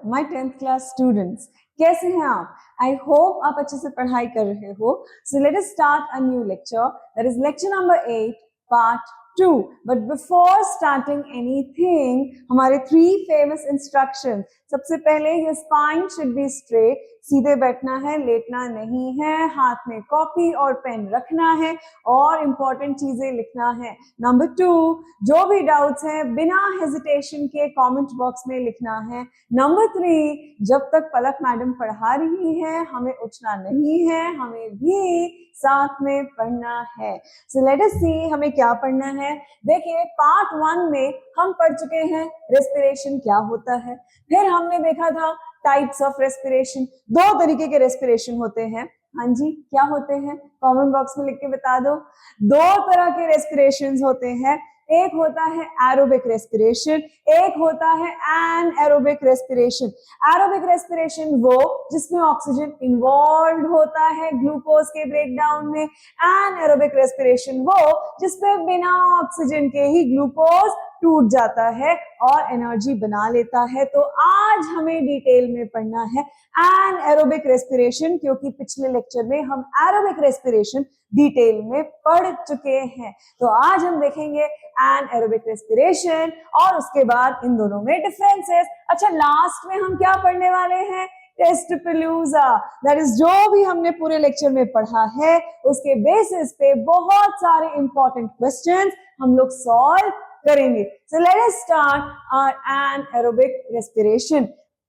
My 10th class students, कैसे हैं आप? आई होप आप अच्छे से पढ़ाई कर रहे हो. सो let us start a new lecture, that is lecture number 8 part 2. But before starting anything, हमारे 3 फेमस इंस्ट्रक्शन. सबसे पहले your spine should be straight, सीधे बैठना है, लेटना नहीं है, हाथ में कॉपी और पेन रखना है और इंपॉर्टेंट चीजें लिखना है. नंबर 2, जो भी डाउट्स हैं बिना हेजिटेशन के कमेंट बॉक्स में लिखना है. नंबर 3, जब तक पलक मैडम पढ़ा रही है हमें उठना नहीं है, हमें भी साथ में पढ़ना है. सो लेट अस सी हमें क्या पढ़ना है. देखिए, पार्ट 1 में हम पढ़ चुके हैं रेस्पिरेशन क्या होता है. फिर हमने देखा था टाइप्स ऑफ रेस्पिरेशन. 2 तरीके के रेस्पिरेशन होते हैं. हाँ जी, क्या होते हैं? कमेंट बॉक्स में लिख के बता दो. 2 तरह के रेस्पिरेशंस होते हैं. एक होता है एरोबिक रेस्पिरेशन, एक होता है एनएरोबिक रेस्पिरेशन. एरोबिक रेस्पिरेशन वो जिसमें ऑक्सीजन इन्वॉल्व होता है ग्लूकोज के ब्रेकडाउन में. एनएरोबिक रेस्पिरेशन वो जिसमें बिना ऑक्सीजन के ही ग्लूकोज टूट जाता है और एनर्जी बना लेता है. तो आज हमें डिटेल में पढ़ना है एनएरोबिक रेस्पिरेशन, क्योंकि पिछले लेक्चर में हम एरोबिक रेस्पिरेशन डिटेल में पढ़ चुके हैं. तो आज हम देखेंगे एनएरोबिक रेस्पिरेशन और उसके बाद इन दोनों में डिफरेंसेस. अच्छा, लास्ट में हम क्या पढ़ने वाले हैं? टेस्टपलूजा. दैट इज जो भी हमने पूरे लेक्चर में पढ़ा है उसके बेसिस पे बहुत सारे इंपॉर्टेंट क्वेश्चंस हम लोग सॉल्व करेंगे. So let us start our anaerobic respiration.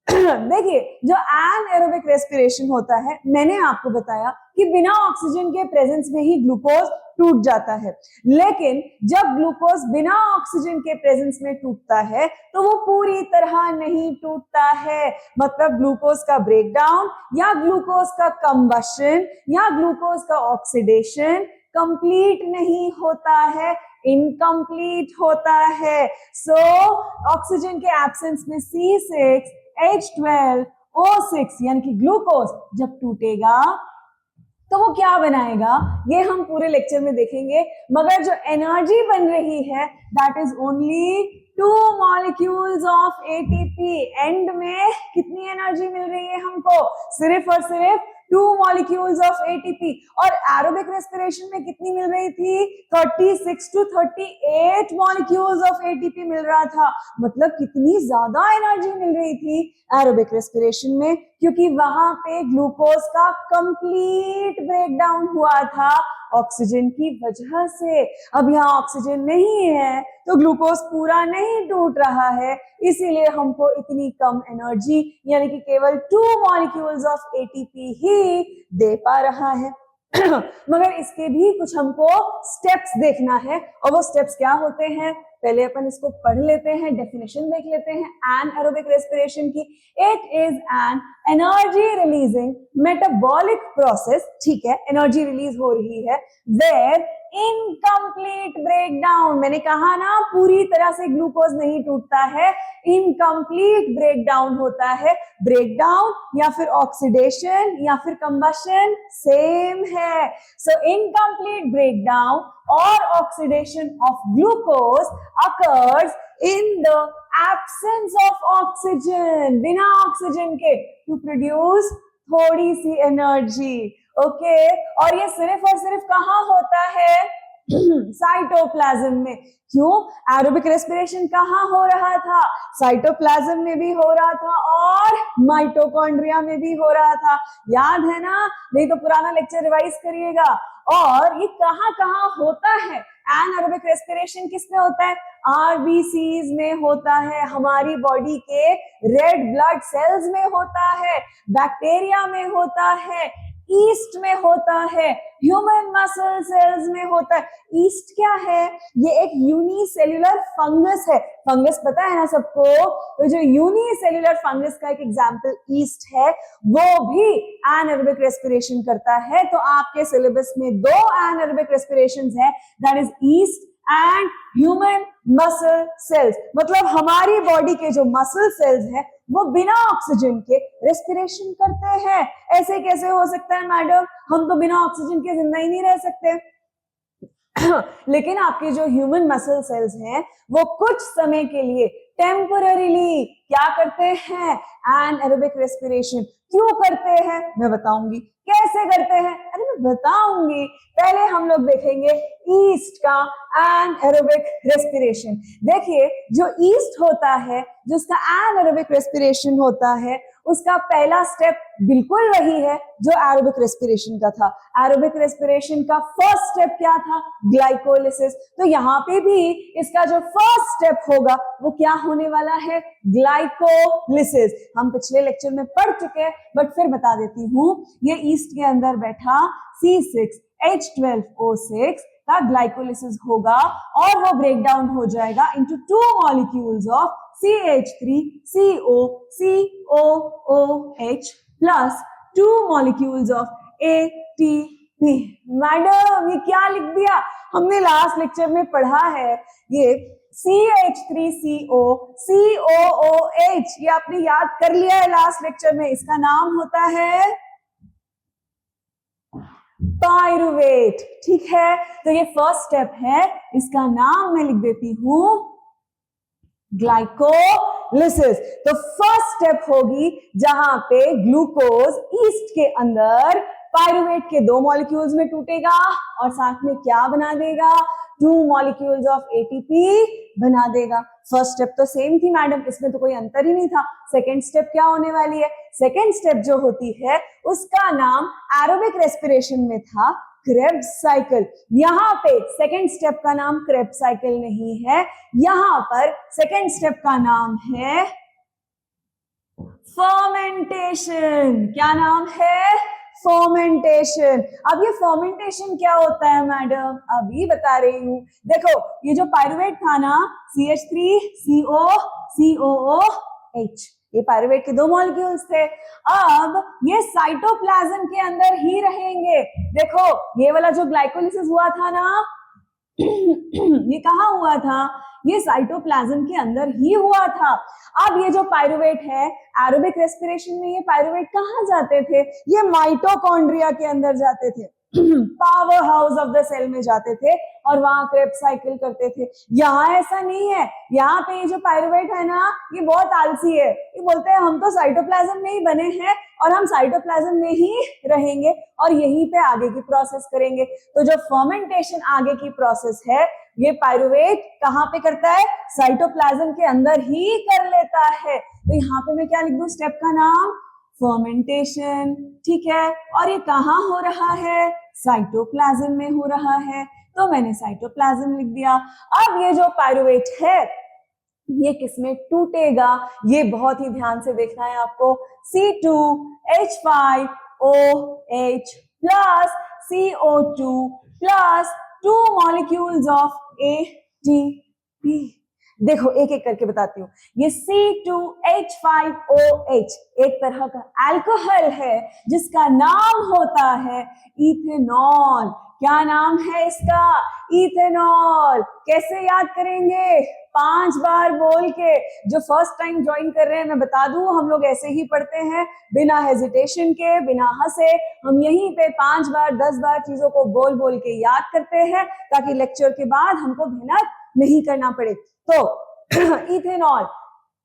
देखिए, जो एनएरोबिक रेस्पिरेशन होता है, मैंने आपको बताया कि बिना ऑक्सीजन के प्रेजेंस में ही ग्लूकोज टूट जाता है. लेकिन जब ग्लूकोज बिना ऑक्सीजन के प्रेजेंस में टूटता है तो वो पूरी तरह नहीं टूटता है. मतलब ग्लूकोज का ब्रेकडाउन या ग्लूकोज का कंबशन या ग्लूकोज का ऑक्सीडेशन कंप्लीट नहीं होता है, इनकम्प्लीट होता है. सो ऑक्सीजन के एब्सेंस में C6H12O6 यानी कि ग्लूकोज जब टूटेगा तो वो क्या बनाएगा, ये हम पूरे लेक्चर में देखेंगे. मगर जो एनर्जी बन रही है that is only 2 molecules of ATP. And में कितनी एनर्जी मिल रही है हमको? सिर्फ और सिर्फ 2 मॉलिक्यूल्स ऑफ ATP. और एरोबिक रेस्पिरेशन में कितनी मिल रही थी? 36 to 38 मॉलिक्यूल्स ऑफ ATP मिल रहा था. मतलब कितनी ज्यादा एनर्जी मिल रही थी एरोबिक रेस्पिरेशन में, क्योंकि वहां पे ग्लूकोज का कंप्लीट ब्रेकडाउन हुआ था ऑक्सीजन की वजह से. अब यहाँ ऑक्सीजन नहीं है तो ग्लूकोज पूरा नहीं टूट रहा है, इसीलिए हमको इतनी कम एनर्जी यानी कि केवल 2 मॉलिक्यूल्स ऑफ ATP ही दे पा रहा है. मगर इसके भी कुछ हमको स्टेप्स देखना है. और वो स्टेप्स क्या होते हैं, पहले अपन इसको पढ़ लेते हैं, डेफिनेशन देख लेते हैं एनएरोबिक रेस्पिरेशन की. It is an energy releasing metabolic process. ठीक है, एनर्जी रिलीज हो रही है वेयर इनकम्प्लीट ब्रेकडाउन. मैंने कहा ना, पूरी तरह से ग्लूकोज नहीं टूटता है, इनकम्प्लीट ब्रेकडाउन होता है. ब्रेकडाउन या फिर ऑक्सीडेशन या फिर कंबशन सेम है. So incomplete breakdown or oxidation of glucose occurs in the absence of oxygen, बिना ऑक्सीजन के, to produce थोड़ी सी एनर्जी. ओके, और ये सिर्फ और सिर्फ कहाँ होता है? साइटोप्लाज्म में. क्यों? एरोबिक रेस्पिरेशन कहाँ हो रहा था? साइटोप्लाज्म में भी हो रहा था और माइटोकॉन्ड्रिया में भी हो रहा था. याद है ना? नहीं तो पुराना लेक्चर रिवाइज करिएगा. और ये कहाँ कहाँ होता है? एनएरोबिक रेस्पिरेशन किसमें होता है? RBCs में होता है, हमारी बॉडी के रेड ब्लड सेल्स में होता है, बैक्टीरिया में होता है, ईस्ट में होता है, ह्यूमन मसल सेल्स में होता है. ईस्ट क्या है? ये एक यूनिसेल्युलर फंगस है. फंगस पता है ना सबको? तो जो यूनिसेल्युलर फंगस का एक एग्जांपल ईस्ट है, वो भी एनएरोबिक रेस्पिरेशन करता है. तो आपके सिलेबस में 2 एनएरोबिक रेस्पिरेशंस है, that is east and human muscle sales. मतलब हमारी बॉडी के जो मसल सेल्स है वो बिना ऑक्सीजन के रेस्पिरेशन करते हैं. ऐसे कैसे हो सकता है मैडम? हम तो बिना ऑक्सीजन के जिंदा ही नहीं रह सकते. लेकिन आपके जो ह्यूमन मसल सेल्स हैं वो कुछ समय के लिए टेम्पररीली क्या करते हैं, एनाएरोबिक रेस्पिरेशन। क्यों करते हैं मैं बताऊंगी, कैसे करते हैं अरे मैं बताऊंगी। पहले हम लोग देखेंगे ईस्ट का एनाएरोबिक रेस्पिरेशन। देखिए जो ईस्ट होता है, जो उसका एनाएरोबिक रेस्पिरेशन होता है, उसका पहला स्टेप बिल्कुल वही है जो एरोबिक रेस्पिरेशन का था। एरोबिक रेस्पिरेशन का फर्स्ट स्टेप क्या था, ग्लाइकोलिसिस। तो यहाँ पे भी इसका जो फर्स्ट स्टेप होगा वो क्या होने वाला है, ग्लाइकोलिसिस। हम पिछले लेक्चर में पढ़ चुके हैं बट फिर बता देती हूँ। ये ईस्ट के अंदर बैठा C6H12O6 का ग्लाइकोलिसिस होगा और वो ब्रेक डाउन हो जाएगा into 2 molecules of CH3COCOOH plus 2 molecules of ATP। Madam ये क्या लिख दिया, हमने लास्ट लेक्चर में पढ़ा है ये CH3COCOOH, ये आपने याद कर लिया है लास्ट लेक्चर में। इसका नाम होता है पाइरुवेट, ठीक है। तो ये फर्स्ट स्टेप है, इसका नाम मैं लिख देती हूं ग्लाइकोलिसिस। तो फर्स्ट स्टेप होगी जहां पे ग्लूकोज ईस्ट के अंदर पाइरुवेट के 2 मॉलिक्यूल्स में टूटेगा और साथ में क्या बना देगा, 2 मॉलिक्यूल्स ऑफ एटीपी बना देगा। फर्स्ट स्टेप तो सेम थी मैडम, इसमें तो कोई अंतर ही नहीं था। सेकेंड स्टेप क्या होने वाली है, सेकेंड स्टेप जो होती है उसका नाम एरोबिक रेस्पिरेशन में था क्रेब्स साइकिल। यहाँ पे सेकेंड स्टेप का नाम क्रेब्स साइकिल नहीं है, यहाँ पर सेकेंड स्टेप का नाम है फर्मेंटेशन। क्या नाम है, फर्मेंटेशन। अब ये फर्मेंटेशन क्या होता है मैडम, अभी बता रही हूं। देखो ये जो पाइरुवेट था ना CH3COCOOH, ये पाइरुवेट के 2 मॉलिक्यूल्स थे। अब ये साइटोप्लाज्म के अंदर ही रहेंगे। देखो ये वाला जो ग्लाइकोलिसिस हुआ था ना ये कहाँ हुआ था, ये साइटोप्लाज्म के अंदर ही हुआ था। अब ये जो पाइरुवेट है एरोबिक रेस्पिरेशन में, ये पाइरुवेट कहाँ जाते थे, ये माइटोकॉन्ड्रिया के अंदर जाते थे, power house of the cell में जाते थे और वहां क्रेब्स साइकिल करते थे। यहाँ ऐसा नहीं है, यहाँ पे ये जो पाइरुवेट है ना ये बहुत आलसी है। ये बोलते हैं हम तो साइटोप्लाज्म में ही बने हैं और हम साइटोप्लाज्म में ही रहेंगे और यहीं पे आगे की प्रोसेस करेंगे। तो जो फर्मेंटेशन आगे की प्रोसेस है ये पाइरुवेट कहाँ पे करता है, साइटोप्लाज्म के अंदर ही कर लेता है। तो यहाँ पे मैं क्या लिख दूं, स्टेप का नाम फर्मेंटेशन, ठीक है। और ये कहाँ हो रहा है, साइटोप्लाज्म में हो रहा है, तो मैंने साइटोप्लाज्म लिख दिया। अब ये जो पाइरुवेट है ये किसमें टूटेगा, ये बहुत ही ध्यान से देखना है आपको। C2H5OH plus CO2 plus 2 molecules of ATP। देखो एक एक करके बताती हूँ। ये C2H5OH एक तरह का अल्कोहल है जिसका नाम होता है इथेनॉल। क्या नाम है इसका, इथेनॉल। कैसे याद करेंगे, 5 बार बोल के। जो फर्स्ट टाइम ज्वाइन कर रहे हैं मैं बता दूं, हम लोग ऐसे ही पढ़ते हैं बिना हेजिटेशन के, बिना हंसे। हम यहीं पे 5 बार 10 बार चीजों को बोल बोल के याद करते हैं ताकि लेक्चर के बाद हमको मेहनत नहीं करना पड़े। तो इथेनॉल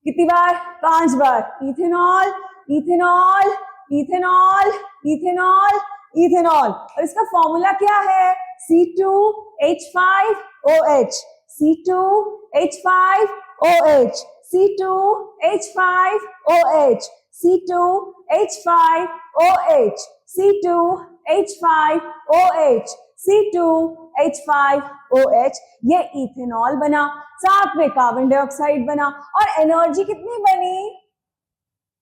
कितनी बार, 5 बार। Ethanol ethanol ethanol ethanol ethanol. और इसका फॉर्मूला क्या है, C2H5OH C2H5OH C2H5OH C2H5OH C2H5OH C2H5OH। ये इथेनॉल बना, साथ में कार्बन डाइऑक्साइड बना और एनर्जी कितनी बनी,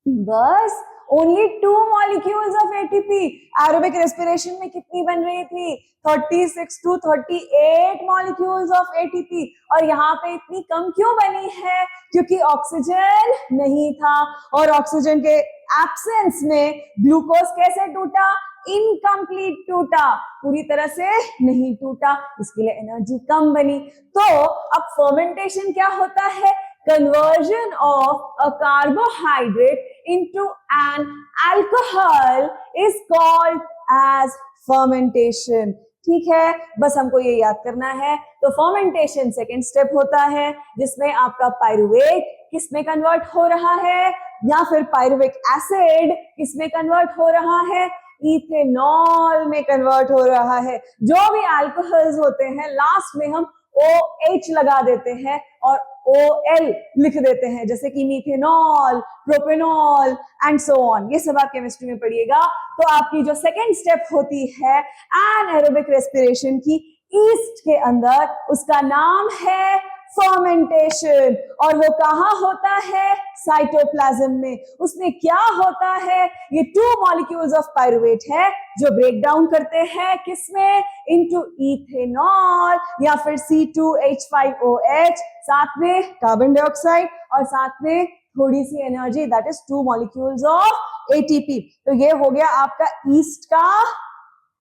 बस only 2 molecules of ATP. Aerobic respiration में कितनी बन रही थी, 36 to 38 मॉलिक्यूल्स ऑफ एटीपी। और यहाँ पे इतनी कम क्यों बनी है, क्योंकि ऑक्सीजन नहीं था और ऑक्सीजन के एब्सेंस में ग्लूकोज कैसे टूटा, इनकम्प्लीट टूटा, पूरी तरह से नहीं टूटा, इसके लिए एनर्जी कम बनी। तो अब फर्मेंटेशन क्या होता है, conversion of a carbohydrate into an alcohol is called as fermentation। ठीक है, बस हमको ये याद करना है। तो फर्मेंटेशन सेकेंड स्टेप होता है जिसमें आपका पायरुवेट किस में कन्वर्ट हो रहा है, या फिर पायरुविक एसिड किस में कन्वर्ट हो रहा है, इथेनॉल में कन्वर्ट हो रहा है। जो भी अल्कोहल्स होते हैं लास्ट में हम OH लगा देते हैं और OL लिख देते हैं, जैसे कि methanol, propanol and so on. ये सब आप केमिस्ट्री में पढ़िएगा। तो आपकी जो सेकेंड स्टेप होती है एनाएरोबिक रेस्पिरेशन की ईस्ट के अंदर, उसका नाम है फर्मेंटेशन। और वो कहाँ होता है, साइटोप्लाज्म में। उसमें क्या होता है, ये 2 मॉलिक्यूल्स ऑफ पायरुवेट है जो ब्रेक डाउन करते हैं किसमें, इनटू इथेनॉल या फिर C2H5OH, साथ में कार्बन डाइऑक्साइड और साथ में थोड़ी सी energy, that is 2 molecules of ATP। तो ये हो गया आपका ईस्ट का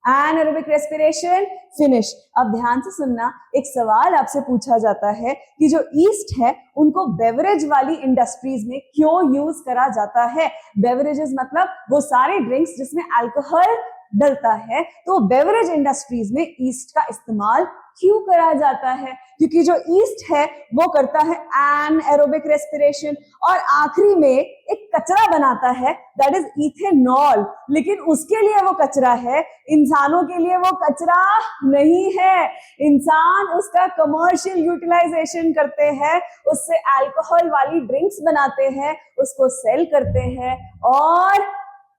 एनाएरोबिक रेस्पिरेशन फिनिश। अब ध्यान से सुनना, एक सवाल आपसे पूछा जाता है कि जो ईस्ट है उनको बेवरेज वाली इंडस्ट्रीज में क्यों यूज करा जाता है। बेवरेजेस मतलब वो सारे ड्रिंक्स जिसमें अल्कोहल डलता है, तो बेवरेज इंडस्ट्रीज में ईस्ट का इस्तेमाल क्यों करा जाता है, क्योंकि जो ईस्ट है वो करता है एनाएरोबिक रेस्पिरेशन और आखिरी में एक कचरा बनाता है, दैट इज इथेनॉल। लेकिन उसके लिए वो कचरा है, इंसानों के लिए वो कचरा नहीं है। इंसान उसका कमर्शियल यूटिलाइजेशन करते हैं, उससे अल्कोहल वाली ड्रिंक्स बनाते हैं, उसको सेल करते हैं और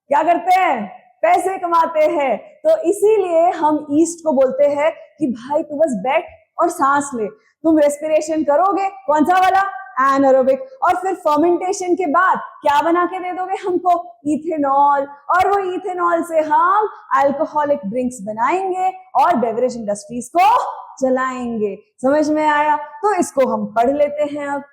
क्या करते हैं, पैसे कमाते हैं। तो इसीलिए हम ईस्ट को बोलते हैं कि भाई तू बस बैठ और सांस ले, तुम रेस्पिरेशन करोगे कौन सा वाला, एनाएरोबिक, और फिर फर्मेंटेशन के बाद क्या बना के दे दोगे हमको, इथेनॉल, और वो इथेनॉल से हम अल्कोहलिक ड्रिंक्स बनाएंगे और बेवरेज इंडस्ट्रीज को चलाएंगे। समझ में आया? तो इसको हम पढ़ लेते हैं। अब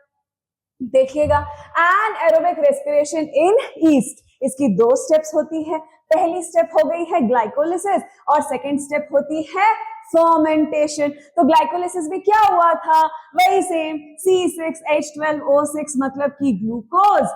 देखिएगा, एनाएरोबिक रेस्पिरेशन इन ईस्ट, इसकी 2 स्टेप्स होती है। पहली स्टेप हो गई है ग्लाइकोलिसिस और सेकंड स्टेप होती है फर्मेंटेशन। तो ग्लाइकोलिसिस में क्या हुआ था, वही सेम C6H12O6 मतलब कि ग्लूकोज,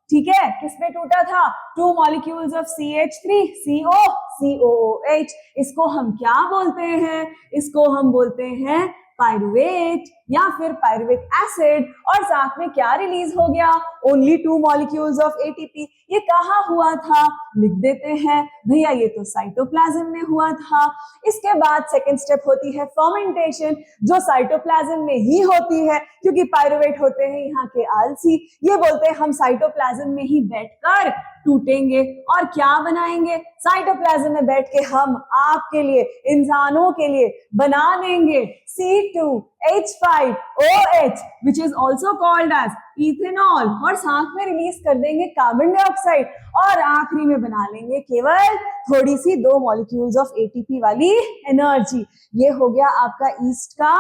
ठीक है, किसमें टूटा था, 2 molecules of CH3 CO COOH। इसको हम क्या बोलते हैं, इसको हम बोलते हैं पायरुवेट या फिर पायरुविक एसिड। और साथ में क्या रिलीज हो गया, ओनली 2 मॉलिक्यूल्स ऑफ ATP। ये कहाँ हुआ था, लिख देते हैं भैया, ये तो साइटोप्लाज्म में हुआ था। इसके बाद सेकंड स्टेप होती है फर्मेंटेशन, जो साइटोप्लाज्म में ही होती है, क्योंकि पायरुवेट होते हैं यहाँ के आलसी। ये बोलते हैं हम साइटोप्लाज्म में ही बैठकर टूटेंगे और क्या बनाएंगे, साइटोप्लाज्म में बैठ के हम आपके लिए, इंसानों के लिए बना देंगे C2H5OH which is also called as ethanol, और साथ में रिलीज कर देंगे कार्बन डाइऑक्साइड और आखिरी में बना लेंगे केवल थोड़ी सी 2 मॉलिक्यूल्स ऑफ ATP वाली एनर्जी। ये हो गया आपका ईस्ट का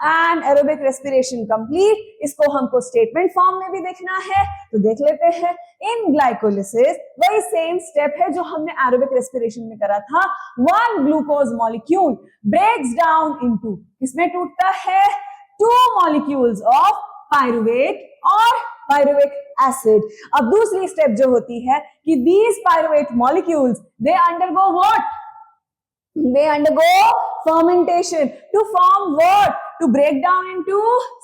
एनाएरोबिक रेस्पिरेशन कंप्लीट। इसको हमको स्टेटमेंट फॉर्म में भी देखना है, तो देख लेते हैं। इन ग्लाइकोलिसिस वही सेम स्टेप है जो हमने एरोबिक रेस्पिरेशन में करा था। 1 glucose molecule breaks down into, किसमें टूटता है, 2 मॉलिक्यूल्स ऑफ पायरुवेट और पायरुविक एसिड। अब दूसरी स्टेप जो होती है कि these pyruvate molecules they undergo what, they undergo fermentation to form what, to break down into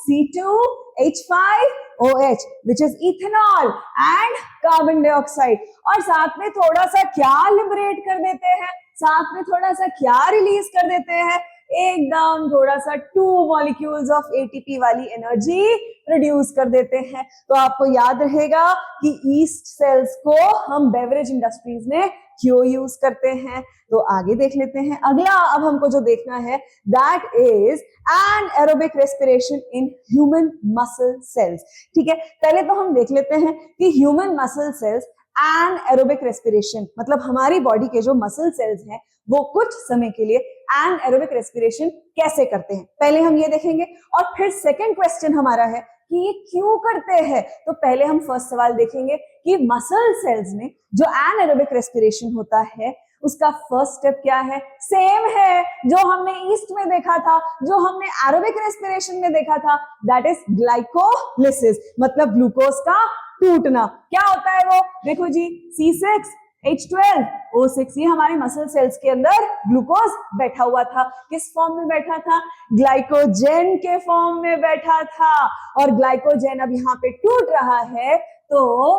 C2H5OH which is ethanol and carbon dioxide। और साथ में थोड़ा सा क्या लिबरेट कर देते हैं, साथ में थोड़ा सा क्या रिलीज कर देते हैं, एकदम थोड़ा सा 2 मॉलिक्यूल्स ऑफ ATP वाली एनर्जी प्रोड्यूस कर देते हैं। तो आपको याद रहेगा कि ईस्ट सेल्स को हम बेवरेज इंडस्ट्रीज में क्यों यूज करते हैं। तो आगे देख लेते हैं। अगला अब हमको जो देखना है that is anaerobic respiration in human muscle cells. ठीक है, पहले तो हम देख लेते हैं कि human muscle cells anaerobic respiration मतलब हमारी बॉडी के जो मसल सेल्स हैं वो कुछ समय के लिए एनाएरोबिक रेस्पिरेशन कैसे करते हैं, पहले हम ये देखेंगे। और फिर सेकंड क्वेश्चन हमारा है कि ये क्यों करते हैं। तो पहले हम फर्स्ट सवाल देखेंगे कि मसल सेल्स में जो एनाएरोबिक रेस्पिरेशन होता है उसका फर्स्ट स्टेप क्या है, सेम है जो हमने ईस्ट में देखा था, जो हमने एरोबिक रेस्पिरेशन में देखा था, दैट इज ग्लाइकोलिसिस मतलब ग्लूकोज का टूटना। क्या होता है वो, देखो जी, C6 H12 O6, ये हमारे मसल सेल्स के अंदर ग्लूकोज बैठा हुआ था। किस फॉर्म में बैठा था? ग्लाइकोजेन के फॉर्म में बैठा था। और ग्लाइकोजेन अब यहाँ पे टूट रहा है, तो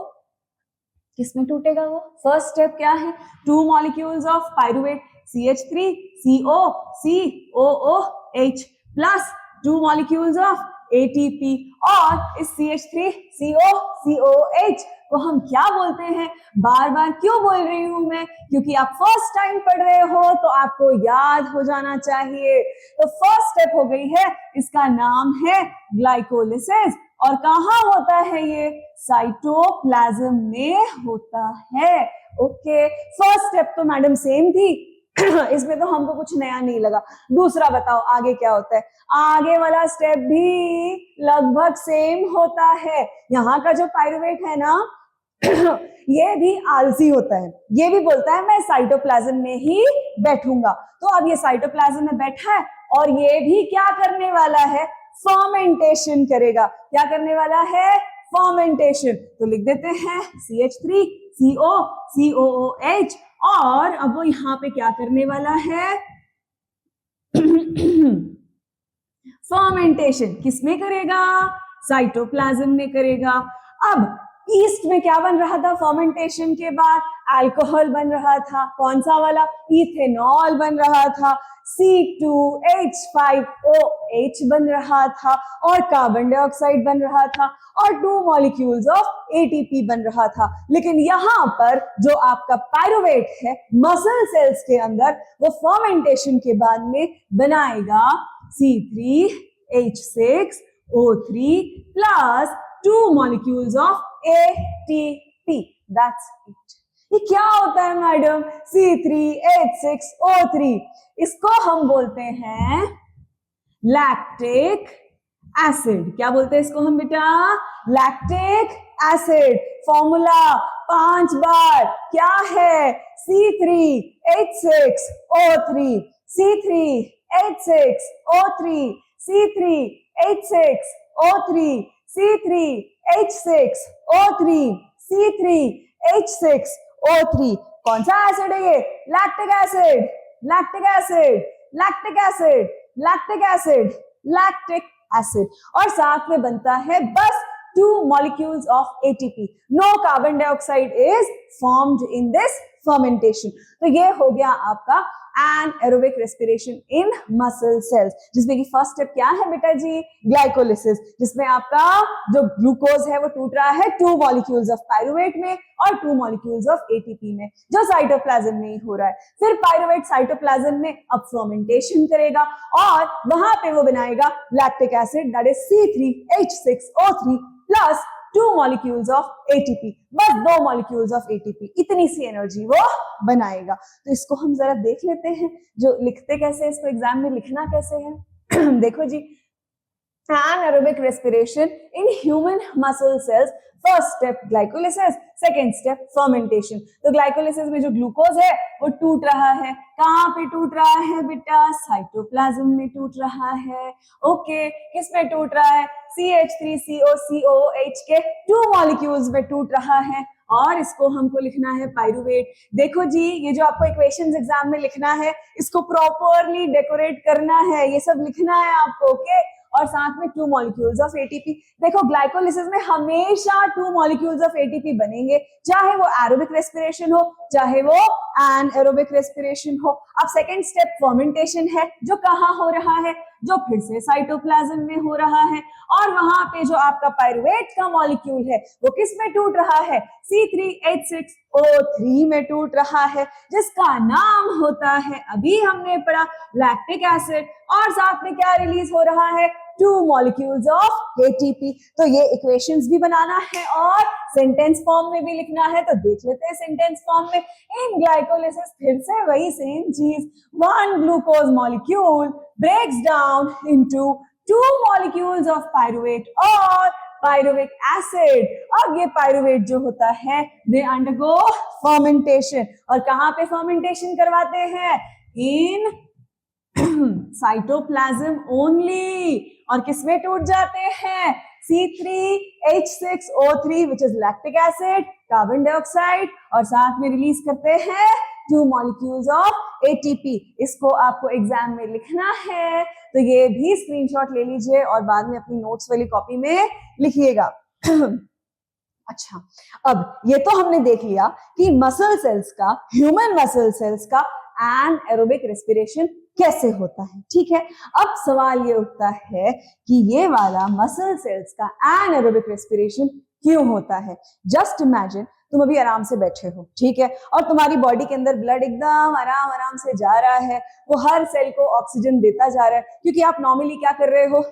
किसमें टूटेगा वो? फर्स्ट स्टेप क्या है? 2 molecules of pyruvate CH3 CO COOH plus 2 molecules of ATP। और इस CH3 CO COOH को हम क्या बोलते हैं? बार बार क्यों बोल रही हूं मैं? क्योंकि आप फर्स्ट टाइम पढ़ रहे हो तो आपको याद हो जाना चाहिए। तो फर्स्ट स्टेप हो गई है, इसका नाम है ग्लाइकोलिसिस। और कहाँ होता है ये? साइटोप्लाज्म में होता है। ओके, फर्स्ट स्टेप तो मैडम सेम थी इसमें तो हमको कुछ नया नहीं लगा। दूसरा बताओ आगे क्या होता है? आगे वाला स्टेप भी लगभग सेम होता है। यहाँ का जो पायरुवेट है ना ये भी आलसी होता है, ये भी बोलता है मैं साइटोप्लाज्म में ही बैठूंगा। तो अब ये साइटोप्लाज्म में बैठा है और ये भी क्या करने वाला है? फर्मेंटेशन करेगा। क्या करने वाला है? फर्मेंटेशन। तो लिख देते हैं CH3 CO COOH। और अब वो यहाँ पे क्या करने वाला है? फर्मेंटेशन किसमें करेगा? साइटोप्लाज्म में करेगा। अब ईस्ट में क्या बन रहा था? फर्मेंटेशन के बाद अल्कोहल बन रहा था। कौन सा वाला? इथेनॉल बन रहा था। C2H5OH बन रहा था और कार्बन डाइऑक्साइड बन रहा था और 2 मॉलिक्यूल्स ऑफ ATP बन रहा था। लेकिन यहाँ पर जो आपका पायरुवेट है मसल सेल्स के अंदर, वो फर्मेंटेशन के बाद में बनाएगा C3H6O3 plus 2 molecules of ATP. That's it. ये क्या होता है मैडम? C3H6O3, इसको हम बोलते हैं लैक्टिक एसिड। क्या बोलते हैं इसको हम बेटा? Lactic acid. फॉर्मूला 5 बार क्या है? C3H6O3 C3H6O3 C3H6O3 C3H6O3 C3H6O3। कौन सा एसिड है ये? Lactic acid, lactic acid, lactic acid, lactic acid, lactic acid. और साथ में बनता है बस 2 molecules of ATP. No carbon dioxide is formed in this fermentation. तो ये हो गया आपका anaerobic respiration in muscle cells, जिसमें कि फर्स्ट स्टेप क्या है बेटा जी? ग्लाइकोलिसिस, जिसमें आपका जो ग्लूकोज है वो टूट रहा है 2 molecules of पायरुवेट में और 2 molecules of ATP में, जो साइटोप्लाज्म में ही हो रहा है। फिर पायरुवेट साइटोप्लाज्म में अब फर्मेंटेशन करेगा और वहां पे वो बनाएगा lactic acid, that is C3H6O3 plus 2 molecules of ATP, बस 2 molecules of ATP, इतनी सी एनर्जी वो बनाएगा। तो इसको हम जरा देख लेते हैं, जो लिखते कैसे, इसको एग्जाम में लिखना कैसे है। देखो जी, anaerobic respiration in human muscle cells, first step glycolysis, second step fermentation. तो ग्लाइकोलिसिस में जो ग्लूकोज है वो टूट रहा है। कहाँ पे टूट रहा है बेटा? साइटोप्लाज्म में टूट रहा है। ओके, किस में टूट रहा है? CH3COCOH के 2 मॉलिक्यूल्स में टूट रहा है और इसको हमको लिखना है पायरुवेट। देखो जी, ये जो आपको इक्वेशंस एग्जाम में लिखना है, इसको प्रॉपरली डेकोरेट करना है, ये सब लिखना है आपको। ओके, और साथ में 2 molecules of ATP। देखो ग्लाइकोलिसिस में हमेशा 2 molecules of ATP बनेंगे, चाहे वो एरोबिक रेस्पिरेशन हो चाहे वो एनाएरोबिक रेस्पिरेशन हो। अब सेकेंड स्टेप फर्मेंटेशन है, जो कहाँ हो रहा है? जो फिर से साइटोप्लाज्म में हो रहा है और वहां पे जो आपका पायरुवेट का मॉलिक्यूल है वो किस में टूट रहा है? C3H6O3 में टूट रहा है, जिसका नाम होता है, अभी हमने पढ़ा, लैक्टिक एसिड। और साथ में क्या रिलीज हो रहा है? 2 molecules of ATP। तो ये इक्वेशंस भी बनाना है और सेंटेंस फॉर्म में भी लिखना है। तो देख लेते हैं सेंटेंस फॉर्म में। इन ग्लाइकोलिसिस फिर से वही सेम चीज, 1 glucose molecule breaks down into 2 molecules of pyruvate और pyruvic acid। अब ये पायरुवेट जो होता है they undergo fermentation। और कहाँ पे fermentation करवाते हैं? In cytoplasm only. और किसमें टूट जाते हैं? C3H6O3 which is lactic acid, carbon dioxide, और साथ में रिलीज करते हैं 2 molecules of ATP। इसको आपको एग्जाम में लिखना है, तो ये भी स्क्रीनशॉट ले लीजिए और बाद में अपनी नोट्स वाली कॉपी में लिखिएगा। अच्छा, अब ये तो हमने देख लिया कि मसल सेल्स का, ह्यूमन मसल सेल्स का एनाएरोबिक रेस्पिरेशन कैसे होता है, ठीक है। अब सवाल ये उठता है कि ये वाला मसल सेल्स का एनाएरोबिक रेस्पिरेशन क्यों होता है। जस्ट इमेजिन तुम अभी आराम से बैठे हो, ठीक है, और तुम्हारी बॉडी के अंदर ब्लड एकदम आराम आराम से जा रहा है, वो हर सेल को ऑक्सीजन देता जा रहा है, क्योंकि आप नॉर्मली क्या कर रहे हो,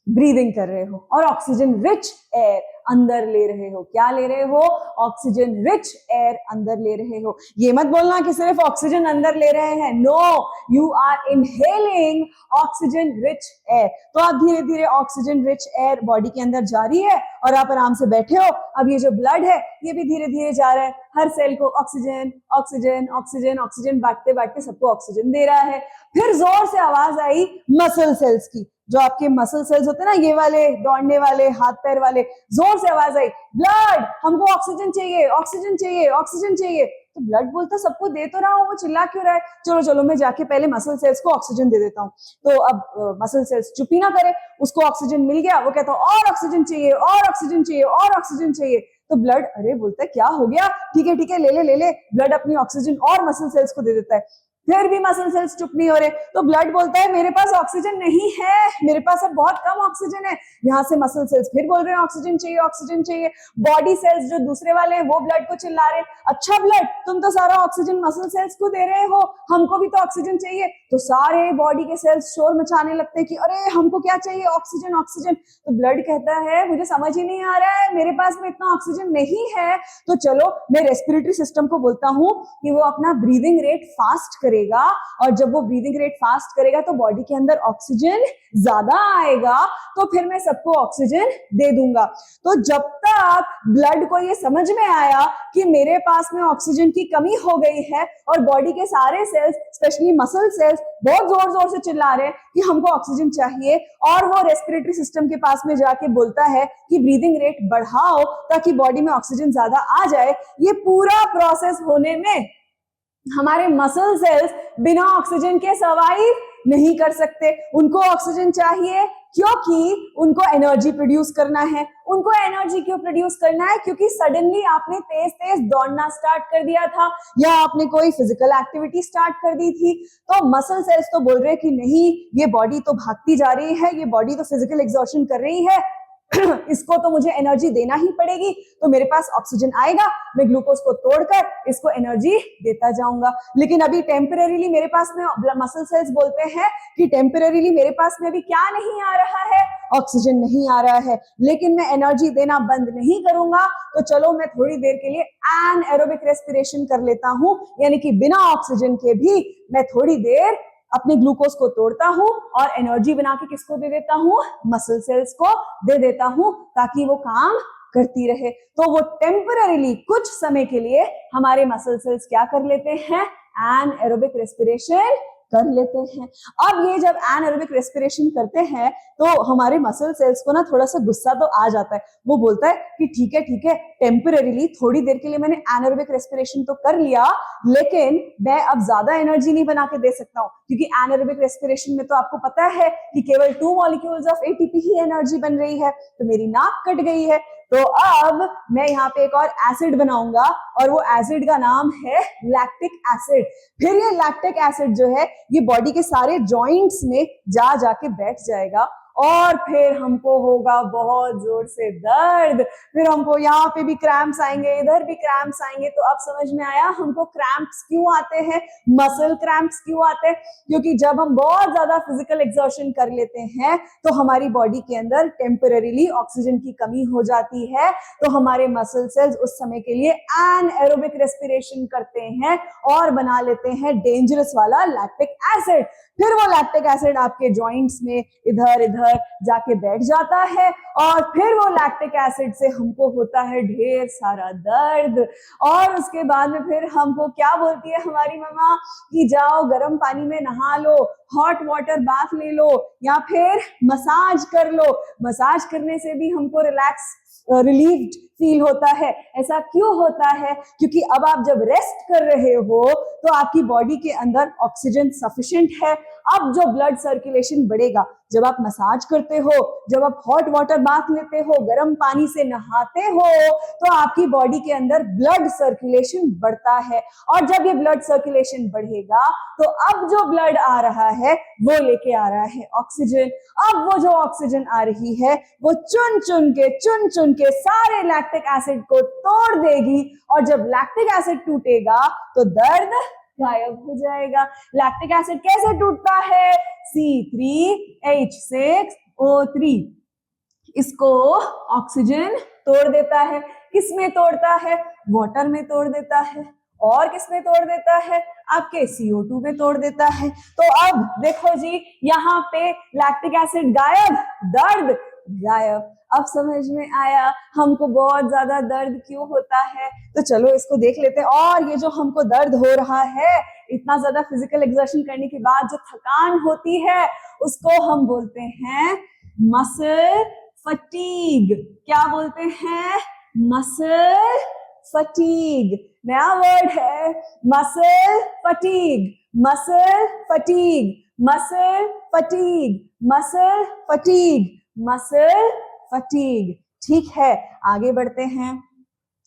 ब्रीदिंग कर रहे हो और ऑक्सीजन रिच एयर अंदर ले रहे हो। क्या ले रहे हो, ऑक्सीजन रिच एयर अंदर ले रहे हो। ये मत बोलना कि सिर्फ ऑक्सीजन अंदर ले रहे हैं, no, you are inhaling oxygen rich air. तो आप धीरे धीरे ऑक्सीजन रिच एयर बॉडी के अंदर जा रही है और आप आराम से बैठे हो। अब ये जो ब्लड है ये भी धीरे धीरे जा रहा है, हर सेल को ऑक्सीजन ऑक्सीजन ऑक्सीजन ऑक्सीजन बांटते बांटते सबको ऑक्सीजन दे रहा है। फिर जोर से आवाज आई मसल सेल्स की, जो आपके मसल सेल्स होते हैं ना, ये वाले दौड़ने वाले, हाथ पैर वाले, जोर से आवाज आई, ब्लड, हमको ऑक्सीजन चाहिए ऑक्सीजन चाहिए ऑक्सीजन चाहिए। तो ब्लड बोलता सबको दे तो रहा हूँ, वो चिल्ला क्यों रहा है, चलो चलो मैं जाके पहले मसल सेल्स को ऑक्सीजन दे देता हूँ। तो अब मसल सेल्स चुप ही ना करे, उसको ऑक्सीजन मिल गया, वो कहता और ऑक्सीजन चाहिए और ऑक्सीजन चाहिए और ऑक्सीजन चाहिए। तो ब्लड अरे बोलता है क्या हो गया, ठीक है ठीक है, ले ले ले ले, ब्लड अपनी ऑक्सीजन और मसल सेल्स को दे देता है। फिर भी मसल सेल्स चुप नहीं हो रहे, तो ब्लड बोलता है मेरे पास ऑक्सीजन नहीं है, मेरे पास अब बहुत कम ऑक्सीजन है। यहाँ से मसल सेल्स फिर बोल रहे हैं ऑक्सीजन चाहिए ऑक्सीजन चाहिए। बॉडी सेल्स जो दूसरे वाले हैं वो ब्लड को चिल्ला रहे हैं, अच्छा ब्लड तुम तो सारा ऑक्सीजन मसल सेल्स को दे रहे हो, हमको भी तो ऑक्सीजन चाहिए। तो सारे बॉडी के सेल्स शोर मचाने लगते हैं कि अरे हमको क्या चाहिए, ऑक्सीजन ऑक्सीजन। तो ब्लड कहता है मुझे समझ ही नहीं आ रहा है, मेरे पास में इतना ऑक्सीजन नहीं है, तो चलो मैं रेस्पिरेटरी सिस्टम को बोलता हूँ कि वो अपना ब्रीदिंग रेट फास्ट करे, और जब वो ब्रीदिंग रेट फास्ट करेगा तो बॉडी के अंदर ऑक्सीजन ज्यादा आएगा, तो फिर मैं सबको ऑक्सीजन दे दूंगा। तो जब तक ब्लड को ये समझ में आया कि मेरे पास में ऑक्सीजन की कमी हो गई है और बॉडी के सारे सेल्स स्पेशली मसल सेल्स बहुत जोर जोर से चिल्ला रहे हैं कि हमको ऑक्सीजन चाहिए, और वो रेस्पिरेटरी सिस्टम के पास में जाके बोलता है कि ब्रीदिंग रेट बढ़ाओ ताकि बॉडी में ऑक्सीजन ज्यादा आ जाए, ये पूरा प्रोसेस होने में हमारे मसल सेल्स बिना ऑक्सीजन के सर्वाइव नहीं कर सकते। उनको ऑक्सीजन चाहिए क्योंकि उनको एनर्जी प्रोड्यूस करना है। उनको एनर्जी क्यों प्रोड्यूस करना है, क्योंकि सडनली आपने तेज तेज दौड़ना स्टार्ट कर दिया था या आपने कोई फिजिकल एक्टिविटी स्टार्ट कर दी थी, तो मसल सेल्स तो बोल रहे हैं कि नहीं, ये बॉडी तो भागती जा रही है, ये बॉडी तो फिजिकल एग्जॉर्शन कर रही है, इसको तो मुझे एनर्जी देना ही पड़ेगी। तो मेरे पास ऑक्सीजन आएगा, मैं ग्लूकोज को तोड़कर इसको एनर्जी देता जाऊंगा। लेकिन अभी टेम्परेरीली मेरे पास में मसल सेल्स बोलते हैं कि टेम्परेरीली मेरे पास में अभी क्या नहीं आ रहा है, ऑक्सीजन नहीं आ रहा है, लेकिन मैं एनर्जी देना बंद नहीं करूंगा, तो चलो मैं थोड़ी देर के लिए एनाएरोबिक रेस्पिरेशन कर लेता हूं, यानी कि बिना ऑक्सीजन के भी मैं थोड़ी देर अपने ग्लूकोज को तोड़ता हूं और एनर्जी बना के किसको दे देता हूं, मसल सेल्स को दे देता हूं, ताकि वो काम करती रहे। तो वो टेम्पररीली कुछ समय के लिए हमारे मसल सेल्स क्या कर लेते हैं, एनाएरोबिक रेस्पिरेशन कर लेते हैं। अब ये जब एनाएरोबिक रेस्पिरेशन करते हैं तो हमारे मसल सेल्स को ना थोड़ा सा गुस्सा तो आ जाता है, वो बोलता है कि ठीक है टेम्पररीली थोड़ी देर के लिए मैंने एनाएरोबिक रेस्पिरेशन तो कर लिया, लेकिन मैं अब ज्यादा एनर्जी नहीं बना के दे सकता हूँ, क्योंकि एनाएरोबिक रेस्पिरेशन में तो आपको पता है कि केवल 2 molecules of ATP he energy बन रही है। तो मेरी नाक कट गई है, तो अब मैं यहाँ पे एक और एसिड बनाऊंगा और वो एसिड का नाम है लैक्टिक एसिड। फिर ये लैक्टिक एसिड जो है ये बॉडी के सारे जॉइंट्स में जा जाके बैठ जाएगा और फिर हमको होगा बहुत जोर से दर्द, फिर हमको यहाँ पे भी क्रैम्प्स आएंगे, इधर भी क्रैम्प्स आएंगे। तो अब समझ में आया हमको क्रैम्प्स क्यों आते हैं, मसल क्रैम्प्स क्यों आते हैं, क्योंकि जब हम बहुत ज्यादा फिजिकल एक्सर्शन कर लेते हैं तो हमारी बॉडी के अंदर टेम्पररीली ऑक्सीजन की कमी हो जाती है, तो हमारे मसल सेल्स उस समय के लिए एनाएरोबिक रेस्पिरेशन करते हैं और बना लेते हैं डेंजरस वाला लैक्टिक एसिड। फिर वो लैक्टिक एसिड आपके जॉइंट्स में इधर इधर अंदर जाके बैठ जाता है और फिर वो लैक्टिक एसिड से हमको होता है ढेर सारा दर्द। और उसके बाद में फिर हमको क्या बोलती है हमारी मम्मा कि जाओ गर्म पानी में नहा लो, हॉट वाटर बाथ ले लो या फिर मसाज कर लो। मसाज करने से भी हमको रिलैक्स रिलीव्ड फील होता है। ऐसा क्यों होता है? क्योंकि अब आप जब रेस्ट कर रहे हो तो आपकी बॉडी के अंदर ऑक्सीजन सफिशिएंट है। अब जो ब्लड सर्कुलेशन बढ़ेगा, जब आप मसाज करते हो, जब आप हॉट वाटर बाथ लेते हो, गर्म पानी से नहाते हो, तो आपकी बॉडी के अंदर ब्लड सर्कुलेशन बढ़ता है। और जब ये ब्लड सर्कुलेशन बढ़ेगा तो अब जो ब्लड आ रहा है वो लेके आ रहा है ऑक्सीजन। अब वो जो ऑक्सीजन आ रही है वो चुन चुन के सारे लैक्टिक एसिड को तोड़ देगी और जब लैक्टिक एसिड टूटेगा तो दर्द गायब हो जाएगा। लैक्टिक एसिड कैसे टूटता है? C3H6O3 इसको ऑक्सीजन तोड़ देता है। किसमें तोड़ता है? वाटर में तोड़ देता है। और किसमें तोड़ देता है? आपके CO2 में तोड़ देता है। तो अब देखो जी, यहाँ पे लैक्टिक एसिड गायब, दर्द गायब। अब समझ में आया हमको बहुत ज्यादा दर्द क्यों होता है। तो चलो इसको देख लेते हैं। और ये जो हमको दर्द हो रहा है, इतना ज्यादा फिजिकल एक्सर्शन करने के बाद जो थकान होती है उसको हम बोलते हैं मसल फटीग। क्या बोलते हैं? Muscle fatigue. नया वर्ड है, muscle fatigue, muscle fatigue, muscle fatigue, muscle fatigue, muscle fatigue. ठीक है, आगे बढ़ते हैं।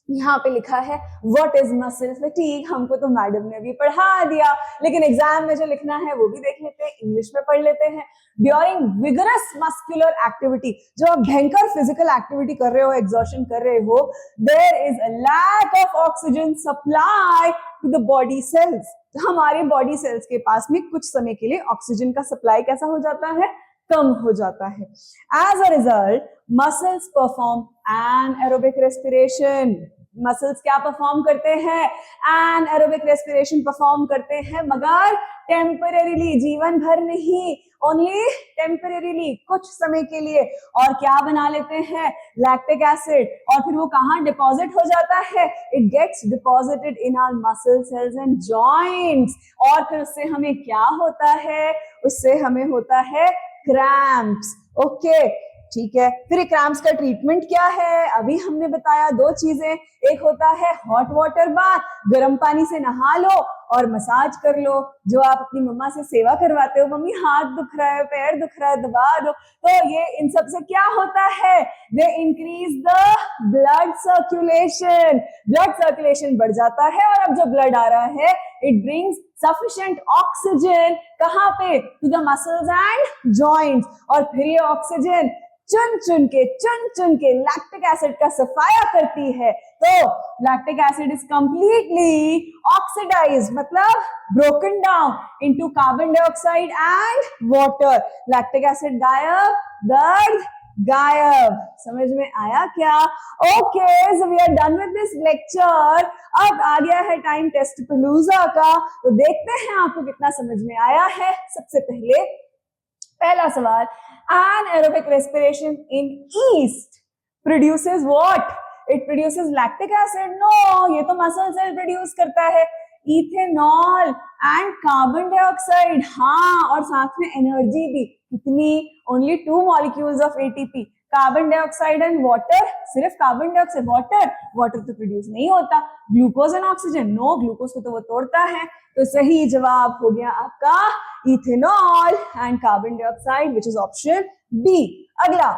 यहाँ पे लिखा है व्हाट इज मसल फटीग। हमको तो मैडम ने भी पढ़ा दिया, लेकिन एग्जाम में जो लिखना है वो भी देख लेते हैं, इंग्लिश में पढ़ लेते हैं। ड्यूरिंग विगरस मस्कुलर एक्टिविटी, जो आप भयंकर फिजिकल एक्टिविटी कर रहे हो, एक्सर्शन कर रहे हो, there is a lack of oxygen supply to the body cells. हमारे बॉडी सेल्स के पास में कुछ समय के लिए ऑक्सीजन का सप्लाई कैसा हो जाता है? कम हो जाता है। As a result muscles perform anaerobic respiration. Muscles क्या परफॉर्म करते हैं? एनाएरोबिक रेस्पिरेशन परफॉर्म करते हैं, मगर टेम्परेरीली, जीवन भर नहीं, ओनली टेम्परेरीली, कुछ समय के लिए। और क्या बना लेते हैं? Lactic acid. और फिर वो कहाँ डिपॉजिट हो जाता है? It gets deposited in our muscle cells and joints. और फिर उससे हमें क्या होता है? उससे हमें होता है क्रैम्प्स। ओके, ठीक है। फिर क्रैम्प्स का ट्रीटमेंट क्या है? अभी हमने बताया दो चीजें, एक होता है हॉट वाटर बाथ, गर्म पानी से नहा लो और मसाज कर लो, जो आप अपनी मम्मा से सेवा करवाते हो, मम्मी हाथ दुख रहा है, पैर दुख रहा है, दबा दो। तो ये इन सब से क्या होता है? They increase the blood circulation. Blood circulation बढ़ जाता है और अब जो ब्लड आ रहा है इट ब्रिंग्स सफिशिएंट ऑक्सीजन कहाँ पे? To the muscles and joints. और फिर ये ऑक्सीजन चुन चुन के लैक्टिक एसिड का सफाया करती है। तो lactic acid is completely oxidised, मतलब broken down into carbon dioxide and water. Lactic acid गायब, दर्द गायब। समझ में आया क्या? Okay, so we are done with this lecture. अब आ गया है टाइम टेस्ट पलूजा का, तो देखते हैं आपको कितना समझ में आया है। सबसे पहले पहला सवाल, anaerobic respiration in yeast produces what? It produces lactic acid? No, ये तो मसल सेल प्रोड्यूस करता है। इथेनॉल एंड कार्बन डाइऑक्साइड, हाँ, और साथ में एनर्जी भी। कितनी? Only 2 molecules of ATP, carbon dioxide and water. सिर्फ कार्बन डाइऑक्साइड, वाटर तो प्रोड्यूस नहीं होता। Glucose and oxygen? No, glucose को तो वो तोड़ता है। तो सही जवाब हो गया आपका ethanol and carbon dioxide, which is option B. अगला,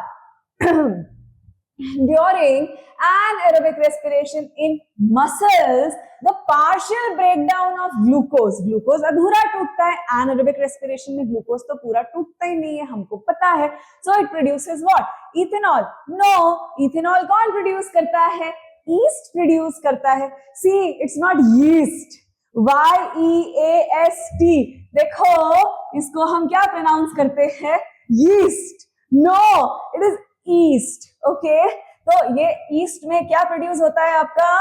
during anaerobic respiration in muscles, the partial breakdown of glucose, glucose अधूरा टूटता है। anaerobic respiration में ग्लूकोज तो पूरा टूटता ही नहीं है, हमको पता है। so it produces what? ethanol? no, ethanol कौन प्रोड्यूस करता है? yeast प्रोड्यूस करता है। see, it's not yeast, YEAST। देखो, इसको हम क्या प्रोनाउंस करते हैं? yeast। no, it is east. Okay, तो ये ईस्ट में क्या प्रोड्यूस होता है आपका?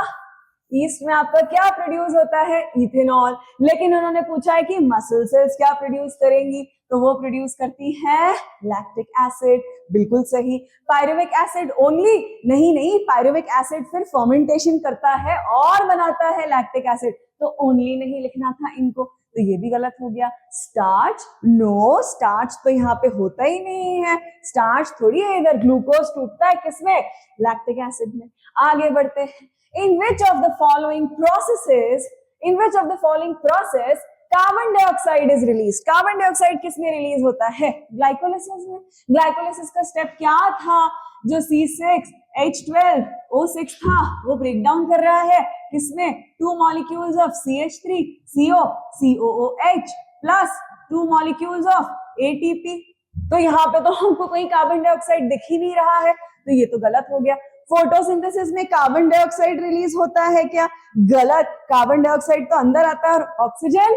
ईस्ट में आपका क्या प्रोड्यूस होता है? इथेनॉल। लेकिन उन्होंने पूछा है कि मसल सेल्स क्या प्रोड्यूस करेंगी, तो वो प्रोड्यूस करती है लैक्टिक एसिड। बिल्कुल सही। पायरुविक एसिड ओनली नहीं, पायरुविक एसिड फिर फर्मेंटेशन करता है और बनाता है लैक्टिक एसिड, तो ओनली नहीं लिखना था इनको, तो ये भी गलत हो गया। स्टार्च, नो, स्टार्च तो यहाँ पे होता ही नहीं है, स्टार्च थोड़ी है इधर, ग्लूकोज टूटता है किसमें, लैक्टिक एसिड में। आगे बढ़ते हैं। In which of the following processes, in which of the following process carbon dioxide is release. Carbon dioxide किस में रिलीज होता है, ग्लाइकोलिसिस में। ग्लाइकोलिसिस का स्टेप क्या था, जो C6H12O6 था वो ब्रेक डाउन कर रहा है किसमें, 2 molecules of CH3CO COOH plus 2 molecules of ATP। तो यहाँ पे तो हमको कोई कार्बन डाइऑक्साइड दिख ही नहीं रहा है, तो ये तो गलत हो गया। फोटोसिंथेसिस में कार्बन डाइऑक्साइड रिलीज होता है क्या, गलत। कार्बन डाइऑक्साइड तो अंदर आता है और ऑक्सीजन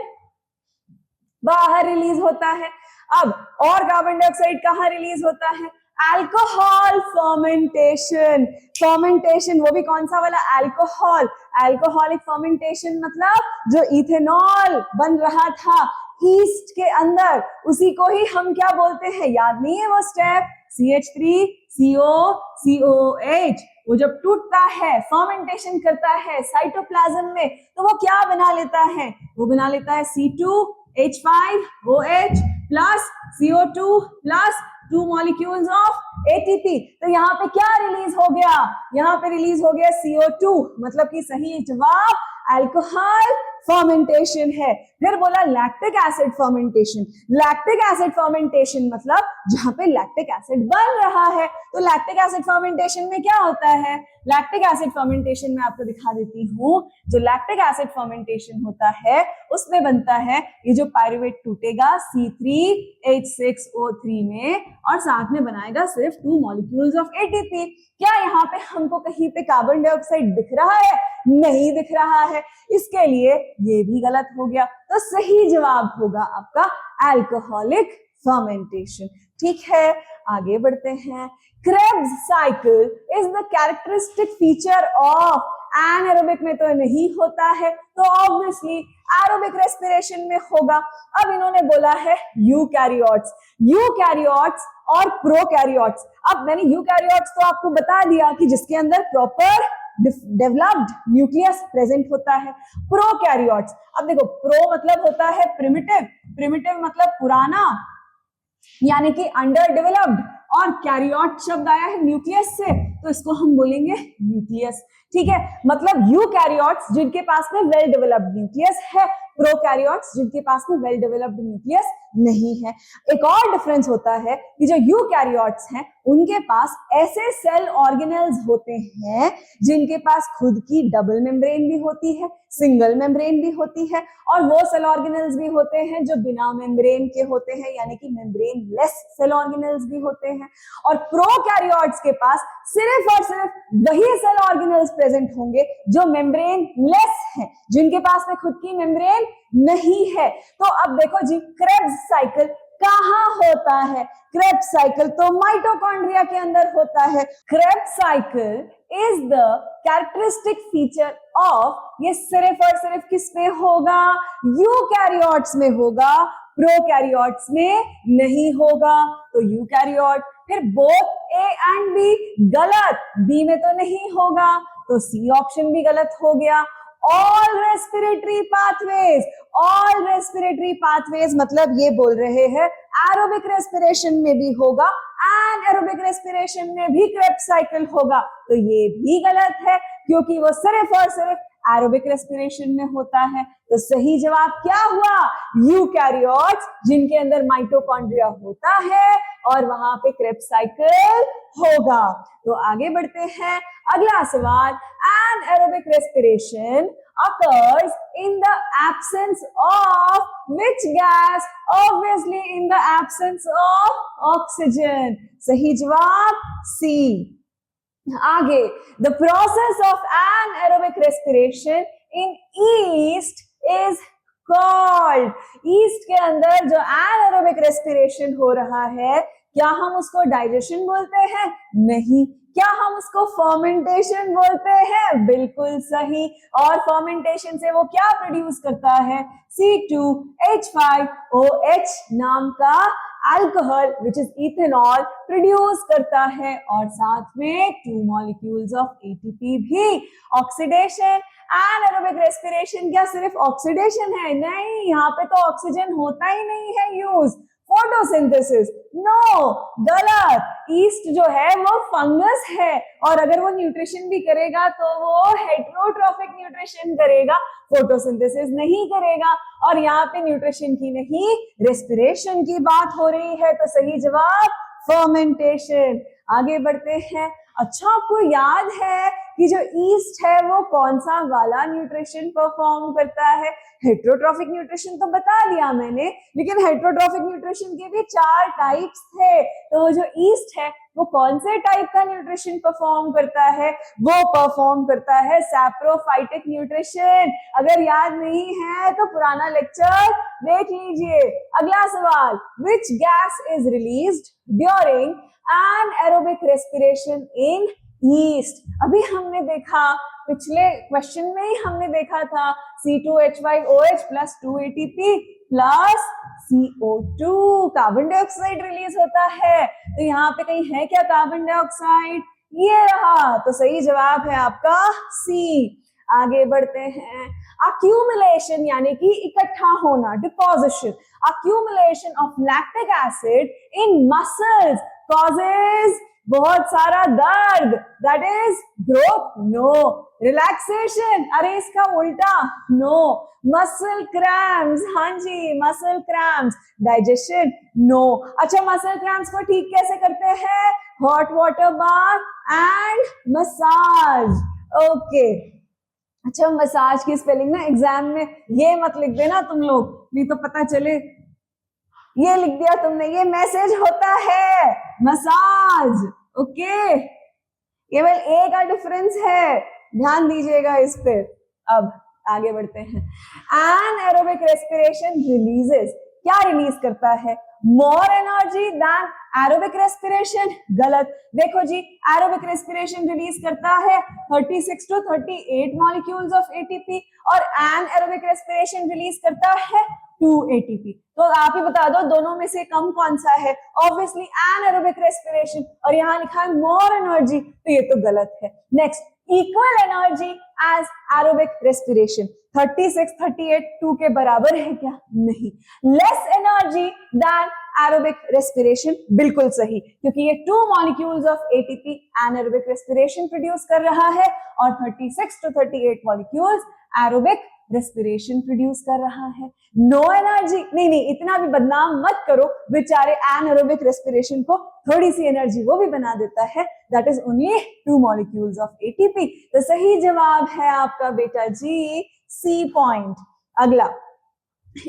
बाहर रिलीज होता है। अब और कार्बन डाइऑक्साइड कहाँ रिलीज होता है, अल्कोहल फर्मेंटेशन। फर्मेंटेशन वो भी कौन सा वाला, अल्कोहल। अल्कोहलिक फर्मेंटेशन मतलब जो इथेनॉल बन रहा था ईस्ट के अंदर, उसी को ही हम क्या बोलते हैं, याद नहीं है वो स्टेप, CH3CO COOH। वो जब टूटता है, फर्मेंटेशन करता है साइटोप्लाज्म में, तो वो क्या बना लेता है, वो बना लेता है C2H5OH plus CO2 plus 2 molecules of ATP। तो यहाँ पे क्या रिलीज हो गया, यहाँ पे रिलीज हो गया CO2, मतलब कि सही जवाब अल्कोहल फर्मेंटेशन है। फिर बोला lactic acid fermentation. Lactic acid fermentation मतलब जहां पे लैक्टिक एसिड बन रहा है, तो लैक्टिक एसिड फर्मेंटेशन में क्या होता है, लैक्टिक एसिड फर्मेंटेशन में आपको दिखा देती हूँ। जो लैक्टिक एसिड फर्मेंटेशन होता है उसमें बनता है ये जो पायरुवेट टूटेगा C3H6O3 में, और साथ में बनाएगा सिर्फ 2 मॉलिक्यूल्स ऑफ ATP। क्या यहाँ पे हमको कहीं पे कार्बन डाइऑक्साइड दिख रहा है, नहीं दिख रहा है, इसके लिए ये भी गलत हो गया। तो सही जवाब होगा आपका अल्कोहलिक फर्मेंटेशन। ठीक है, आगे बढ़ते हैं। Krebs cycle is the characteristic feature of, anaerobic में तो नहीं होता है, तो ऑब्वियसली एरोबिक रेस्पिरेशन में होगा। अब इन्होंने बोला है यूकैरियोट्स, यूकैरियोट्स और प्रोकैरियोट्स। अब मैंने यूकैरियोट्स तो आपको बता दिया कि जिसके अंदर प्रॉपर डेवलप्ड न्यूक्लियस प्रेजेंट होता है। प्रोकैरियोट्स, अब देखो प्रो मतलब होता है प्रिमिटिव, प्रिमिटिव मतलब पुराना यानी कि अंडर डेवलप्ड, और कैरियोट शब्द आया है न्यूक्लियस से, तो इसको हम बोलेंगे न्यूक्लियस। ठीक है, मतलब यूकैरियोट्स जिनके पास में वेल डेवलप्ड न्यूक्लियस है, प्रोकैरियोट्स जिनके पास में वेल डेवलप्ड न्यूक्लियस नहीं है। एक और डिफरेंस होता है कि जो यूकैरियोट्स हैं उनके पास ऐसे सेल ऑर्गेनेल्स होते हैं जिनके पास खुद की डबल मेम्ब्रेन भी होती है, सिंगल मेम्ब्रेन भी होती है, और वो सेल ऑर्गेनेल्स भी होते हैं जो बिना मेम्ब्रेन के होते हैं, यानी कि मेम्ब्रेन लेस सेल ऑर्गेनेल्स भी होते हैं। और प्रोकैरियोट्स के पास सिर्फ और सिर्फ वही सेल ऑर्गेनेल्स प्रेजेंट होंगे जो मेम्ब्रेन लेस हैं, जिनके पास में खुद की मेम्ब्रेन नहीं है। तो अब देखो जी, क्रेब्स साइकिल कहाँ होता है, क्रेब्स साइकिल तो माइटोकॉन्ड्रिया के अंदर होता है। Krebs cycle is the characteristic feature of, ये सिर्फ और सिर्फ किस में होगा, यूकैरियोट्स में होगा, प्रोकैरियोट्स में नहीं होगा। तो यूकैरियोट, फिर बोथ ए एंड बी गलत, बी में तो नहीं होगा, तो सी ऑप्शन भी गलत हो गया। All respiratory pathways, all respiratory pathways मतलब ये बोल रहे हैं एरोबिक रेस्पिरेशन में भी होगा, एनारोबिक रेस्पिरेशन में भी क्रेब्स साइकिल होगा, तो ये भी गलत है क्योंकि वो सिर्फ और सिर्फ एरोबिक रेस्पिरेशन में होता है। तो सही जवाब क्या हुआ, यूकैरियोट्स जिनके अंदर माइटोकॉन्ड्रिया होता है और वहां पे क्रेब्स साइकिल होगा। तो आगे बढ़ते हैं, अगला सवाल, anaerobic respiration occurs in the absence of which gas? Obviously in the absence of oxygen. सही जवाब C। आगे, the process of anaerobic respiration in yeast is called, yeast के अंदर जो anaerobic respiration हो रहा है क्या हम उसको डाइजेशन बोलते हैं? नहीं। क्या हम उसको फर्मेंटेशन बोलते हैं? बिल्कुल सही। और फर्मेंटेशन से वो क्या प्रोड्यूस करता है? C2H5OH नाम का alcohol which is ethanol produce करता है, और साथ में 2 मॉलिक्यूल्स ऑफ ATP भी। ऑक्सीडेशन एनारोबिक रेस्पिरेशन क्या सिर्फ ऑक्सीडेशन है? नहीं, यहाँ पे तो ऑक्सीजन होता ही नहीं है यूज। फोटोसिंथेसिस, नो, गलत। ईस्ट जो है वो फंगस है, और अगर वो न्यूट्रिशन भी करेगा तो वो हेटेरोट्रॉफिक न्यूट्रिशन करेगा, फोटोसिंथेसिस नहीं करेगा। और यहाँ पे न्यूट्रिशन की नहीं, रेस्पिरेशन की बात हो रही है, तो सही जवाब फर्मेंटेशन। आगे बढ़ते हैं। अच्छा, आपको याद है कि जो ईस्ट है वो कौन सा वाला न्यूट्रिशन परफॉर्म करता है? हेटेरोट्रॉफिक न्यूट्रिशन तो बता दिया मैंने, लेकिन हेटेरोट्रॉफिक न्यूट्रिशन के भी 4 टाइप्स थे। तो वो जो ईस्ट है वो कौन से टाइप का न्यूट्रिशन परफॉर्म करता है? वो परफॉर्म करता है सैप्रोफाइटिक न्यूट्रिशन। अगर याद नहीं है तो पुराना लेक्चर देख लीजिए। अगला सवाल, which gas is released during anaerobic respiration in yeast? अभी हमने देखा, पिछले क्वेश्चन में ही हमने देखा था C2H5OH plus 2 ATP plus CO2, carbon dioxide release होता है। तो यहाँ पे कहीं है क्या कार्बन डाइऑक्साइड? ये रहा, तो सही जवाब है आपका सी। आगे बढ़ते हैं। अक्यूमुलेशन यानी कि इकट्ठा होना, deposition, accumulation of lactic acid in muscles causes बहुत सारा दर्द, that is growth, no, relaxation, अरे इसका उल्टा, no, muscle cramps, हाँ जी muscle cramps, digestion, no। अच्छा, muscle cramps को ठीक कैसे करते हैं? hot water bath and massage, okay। अच्छा, मसाज की स्पेलिंग ना एग्जाम में ये मत लिख देना तुम लोग, नहीं तो पता चले ये लिख दिया तुमने, ये मैसेज होता है मसाज, ओके। केवल ए का डिफरेंस है, ध्यान दीजिएगा इस पे। अब आगे बढ़ते हैं। एनारोबिक रेस्पिरेशन रिलीजेस, क्या रिलीज करता है? More energy than aerobic respiration, गलत। देखो जी, एरोबिक रेस्पिरेशन रिलीज करता है 36 to 38 मॉलिक्यूल्स ऑफ एटीपी, और एनारोबिक रेस्पिरेशन रिलीज करता है 2 ATP। तो आप ही बता दो दोनों में से कम कौन सा है? ऑब्वियसली एनारोबिक रेस्पिरेशन, और यहाँ लिखा है मोर एनर्जी, तो ये तो गलत है। Next, equal energy as aerobic respiration, 36 38 2 के बराबर है क्या? नहीं। Less energy than aerobic respiration, बिल्कुल सही, क्योंकि ये 2 molecules of ATP anaerobic respiration produce कर रहा है, और 36 to 38 molecules aerobic respiration produce कर रहा है। नो एनर्जी, नहीं, इतना भी बदनाम मत करो, बेचारे एनारोबिक रेस्पिरेशन को थोड़ी सी एनर्जी वो भी बना देता है, that is only 2 molecules of ATP. तो सही जवाब है आपका बेटा जी सी पॉइंट। अगला,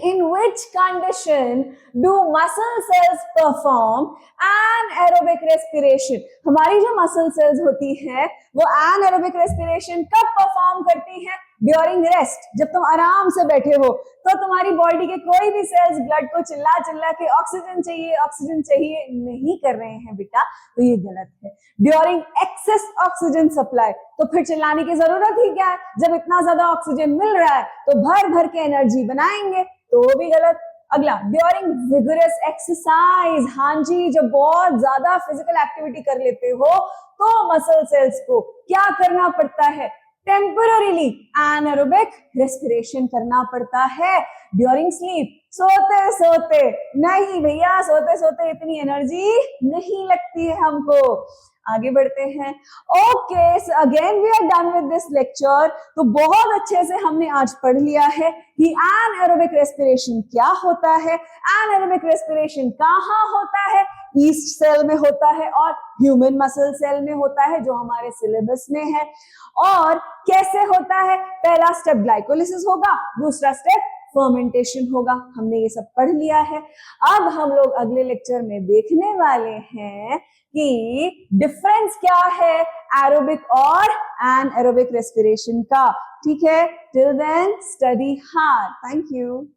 in which condition do muscle cells perform anaerobic respiration? हमारी जो मसल सेल्स होती है वो anaerobic respiration कब परफॉर्म करती है? ड्यूरिंग रेस्ट, जब तुम आराम से बैठे हो तो तुम्हारी बॉडी के कोई भी सेल्स ब्लड को चिल्ला चिल्ला के ऑक्सीजन चाहिए ऑक्सीजन चाहिए नहीं कर रहे हैं बेटा, तो ये गलत है। ड्यूरिंग एक्सेस ऑक्सीजन सप्लाई, तो फिर चिल्लाने की जरूरत ही क्या है? जब इतना ज्यादा ऑक्सीजन मिल रहा है तो भर भर के एनर्जी बनाएंगे, तो भी गलत। अगला, ड्यूरिंग विगरस एक्सरसाइज, हाँ जी, जब बहुत ज्यादा फिजिकल एक्टिविटी कर लेते हो तो मसल सेल्स को क्या करना पड़ता है? टेम्पररीली एनारोबिक रेस्पिरेशन करना पड़ता है। ड्यूरिंग स्लीप, सोते सोते, नहीं भैया, सोते सोते इतनी एनर्जी नहीं लगती है हमको। आगे बढ़ते हैं। Okay, so again we are done with this lecture. तो बहुत अच्छे से हमने आज पढ़ लिया है कि एनारोबिक रेस्पिरेशन क्या होता है, एनारोबिक रेस्पिरेशन कहाँ होता है, ईस्ट सेल में होता है और ह्यूमन मसल सेल में होता है जो हमारे सिलेबस में है। और कैसे होता है? पहला स्टेप ग्लाइकोलिसिस होगा, दूसरा स्टेप फर्मेंटेशन होगा। हमने ये सब पढ़ लिया है। अब हम लोग अगले लेक्चर में देखने वाले हैं कि डिफरेंस क्या है एरोबिक और एनारोबिक रेस्पिरेशन का। ठीक है, till then study hard. Thank you.